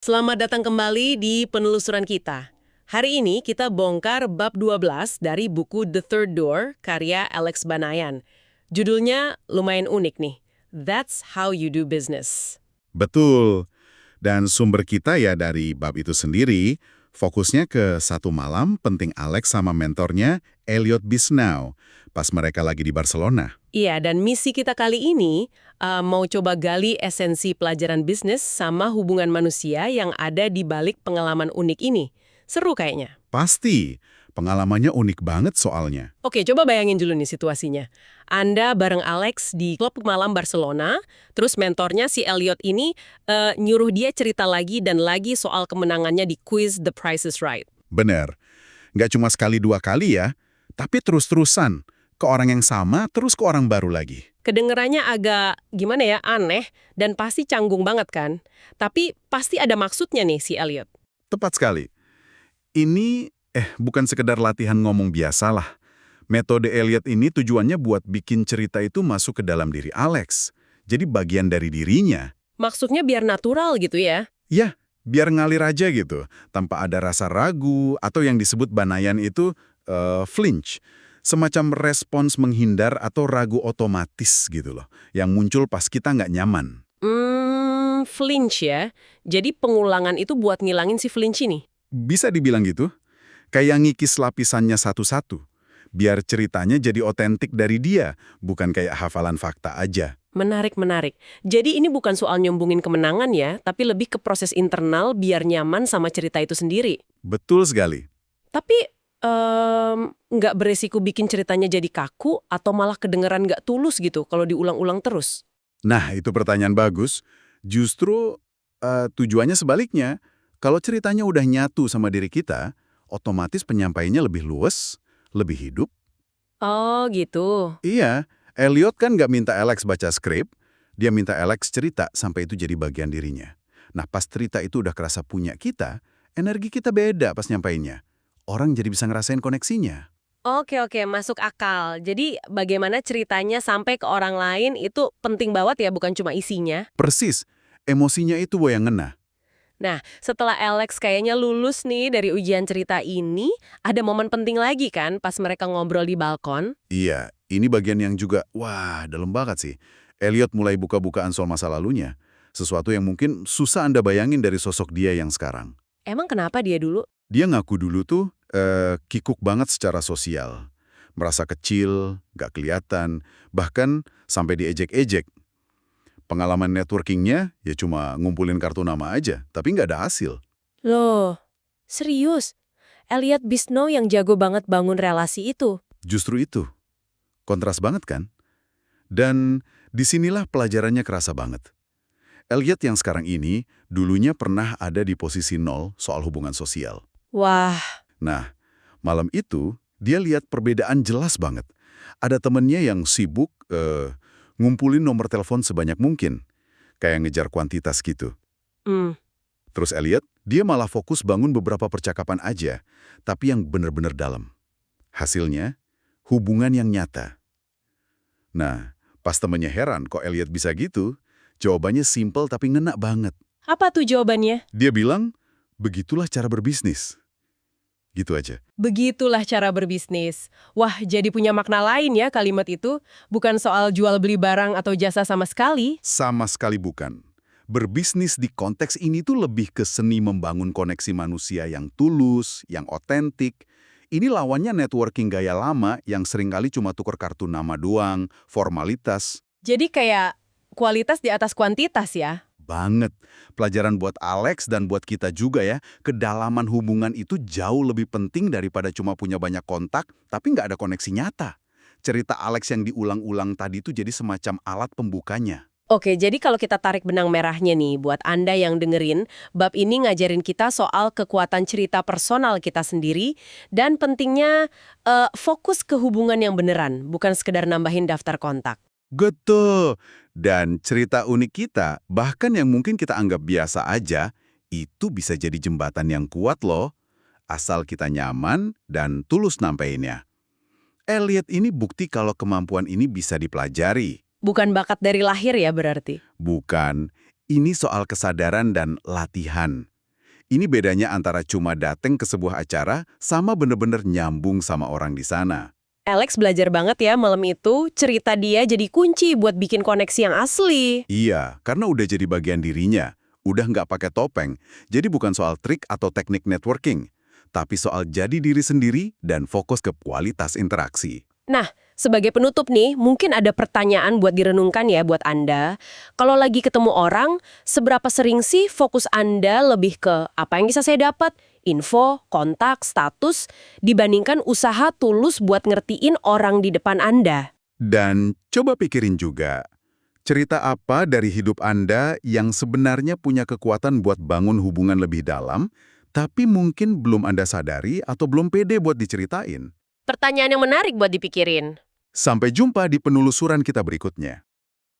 Selamat datang kembali di penelusuran kita. Hari ini kita bongkar bab 12 dari buku The Third Door, karya Alex Banayan. Judulnya lumayan unik nih, That's How You Do Business. Betul. Dan sumber kita ya dari bab itu sendiri, fokusnya ke satu malam penting Alex sama mentornya Elliot Bisnow pas mereka lagi di Barcelona. Iya, dan misi kita kali ini mau coba gali esensi pelajaran bisnis sama hubungan manusia yang ada di balik pengalaman unik ini. Seru kayaknya. Pasti, pengalamannya unik banget soalnya. Oke, coba bayangin dulu nih situasinya. Anda bareng Alex di klub malam Barcelona, terus mentornya si Elliot ini nyuruh dia cerita lagi dan lagi soal kemenangannya di kuis The Price is Right. Bener, nggak cuma sekali dua kali ya, tapi terus-terusan. Ke orang yang sama, terus ke orang baru lagi. Kedengerannya agak, gimana ya, aneh dan pasti canggung banget kan? Tapi pasti ada maksudnya nih si Elliot. Tepat sekali. Ini, bukan sekedar latihan ngomong biasa lah. Metode Elliot ini tujuannya buat bikin cerita itu masuk ke dalam diri Alex. Jadi bagian dari dirinya. Maksudnya biar natural gitu ya? Ya, biar ngalir aja gitu. Tanpa ada rasa ragu atau yang disebut Banayan itu flinch. Semacam respons menghindar atau ragu otomatis gitu loh. Yang muncul pas kita nggak nyaman. Flinch ya. Jadi pengulangan itu buat ngilangin si flinch ini. Bisa dibilang gitu. Kayak ngikis lapisannya satu-satu. Biar ceritanya jadi otentik dari dia, bukan kayak hafalan fakta aja. Menarik, menarik. Jadi ini bukan soal nyombungin kemenangan ya, tapi lebih ke proses internal biar nyaman sama cerita itu sendiri. Betul sekali. Tapi nggak beresiko bikin ceritanya jadi kaku atau malah kedengeran nggak tulus gitu kalau diulang-ulang terus. Nah, itu pertanyaan bagus. Justru tujuannya sebaliknya. Kalau ceritanya udah nyatu sama diri kita, otomatis penyampaiannya lebih luwes, lebih hidup. Oh gitu. Iya, Elliot kan nggak minta Alex baca skrip, dia minta Alex cerita sampai itu jadi bagian dirinya. Nah, pas cerita itu udah kerasa punya kita, energi kita beda pas nyampainnya. Orang jadi bisa ngerasain koneksinya. Oke, masuk akal. Jadi bagaimana ceritanya sampai ke orang lain itu penting banget ya, bukan cuma isinya. Persis, emosinya itu yang ngena. Nah, setelah Alex kayaknya lulus nih dari ujian cerita ini, ada momen penting lagi kan pas mereka ngobrol di balkon? Iya, ini bagian yang juga, wah, dalam banget sih. Elliot mulai buka-bukaan soal masa lalunya. Sesuatu yang mungkin susah Anda bayangin dari sosok dia yang sekarang. Emang kenapa dia dulu? Dia ngaku dulu tuh kikuk banget secara sosial. Merasa kecil, gak kelihatan, bahkan sampai diejek-ejek. Pengalaman networkingnya ya cuma ngumpulin kartu nama aja, tapi nggak ada hasil. Loh, serius? Elliot Bisnow yang jago banget bangun relasi itu? Justru itu. Kontras banget kan? Dan disinilah pelajarannya kerasa banget. Elliot yang sekarang ini dulunya pernah ada di posisi nol soal hubungan sosial. Wah, Nah, malam itu dia lihat perbedaan jelas banget. Ada temennya yang sibuk ngumpulin nomor telepon sebanyak mungkin. Kayak ngejar kuantitas gitu. hmm, Terus Elliot, dia malah fokus bangun beberapa percakapan aja, tapi yang benar-benar dalam. Hasilnya, hubungan yang nyata. Nah, pas temennya heran kok Elliot bisa gitu, jawabannya simpel tapi ngena banget. apa tuh jawabannya? Dia bilang, begitulah cara berbisnis. Gitu aja. Begitulah cara berbisnis. Wah, jadi punya makna lain ya kalimat itu. Bukan soal jual beli barang atau jasa sama sekali. Sama sekali bukan. Berbisnis di konteks ini tuh lebih ke seni membangun koneksi manusia yang tulus, yang otentik. Ini lawannya networking gaya lama yang seringkali cuma tukar kartu nama doang, formalitas. Jadi kayak kualitas di atas kuantitas ya. Banget. Pelajaran buat Alex dan buat kita juga ya, kedalaman hubungan itu jauh lebih penting daripada cuma punya banyak kontak, tapi nggak ada koneksi nyata. Cerita Alex yang diulang-ulang tadi itu jadi semacam alat pembukanya. Oke, jadi kalau kita tarik benang merahnya nih, buat Anda yang dengerin, bab ini ngajarin kita soal kekuatan cerita personal kita sendiri, dan pentingnya fokus ke hubungan yang beneran, bukan sekedar nambahin daftar kontak. Betul. Dan cerita unik kita, bahkan yang mungkin kita anggap biasa aja, itu bisa jadi jembatan yang kuat loh, asal kita nyaman dan tulus nampeinnya. Elliot ini bukti kalau kemampuan ini bisa dipelajari. Bukan bakat dari lahir ya berarti? Bukan, ini soal kesadaran dan latihan. Ini bedanya antara cuma datang ke sebuah acara sama bener-bener nyambung sama orang di sana. Alex belajar banget ya malam itu, cerita dia jadi kunci buat bikin koneksi yang asli. Iya, karena udah jadi bagian dirinya. Udah nggak pakai topeng. Jadi bukan soal trik atau teknik networking, tapi soal jadi diri sendiri dan fokus ke kualitas interaksi. Nah, sebagai penutup nih, mungkin ada pertanyaan buat direnungkan ya buat Anda. Kalau lagi ketemu orang, seberapa sering sih fokus Anda lebih ke apa yang bisa saya dapat, info, kontak, status, dibandingkan usaha tulus buat ngertiin orang di depan Anda? Dan coba pikirin juga, cerita apa dari hidup Anda yang sebenarnya punya kekuatan buat bangun hubungan lebih dalam, tapi mungkin belum Anda sadari atau belum pede buat diceritain. Pertanyaan yang menarik buat dipikirin. Sampai jumpa di penelusuran kita berikutnya.